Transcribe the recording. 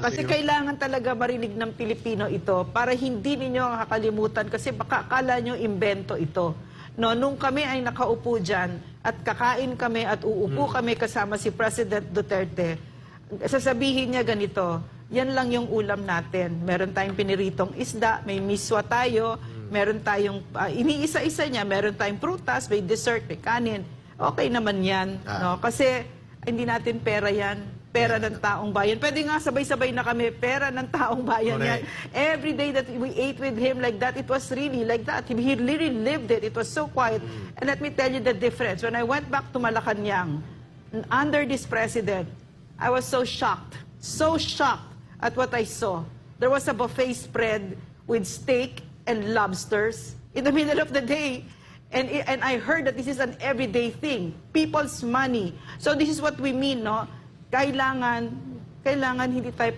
Kasi kailangan talaga marinig ng Pilipino ito para hindi ninyo kakalimutan kasi baka akala nyo imbento ito. No, nung kami ay nakaupo dyan at kakain kami at uupo kami kasama si President Duterte, sasabihin niya ganito, yan lang yung ulam natin. Meron tayong piniritong isda, may miswa tayo, meron tayong, iniisa-isa niya, meron tayong prutas, may dessert, may kanin. Okay naman yan. No? Kasi hindi natin pera yan. Pera ng taong bayan. Pwede nga sabay-sabay na kami, pera ng taong bayan yan. Every day that we ate with him like that, it was really like that. He really lived it. It was so quiet. And let me tell you the difference. When I went back to Malacanang, under this president, I was so shocked at what I saw. There was a buffet spread with steak and lobsters in the middle of the day. And I heard that this is an everyday thing. People's money. So this is what we mean, no? Kailangan hindi tayo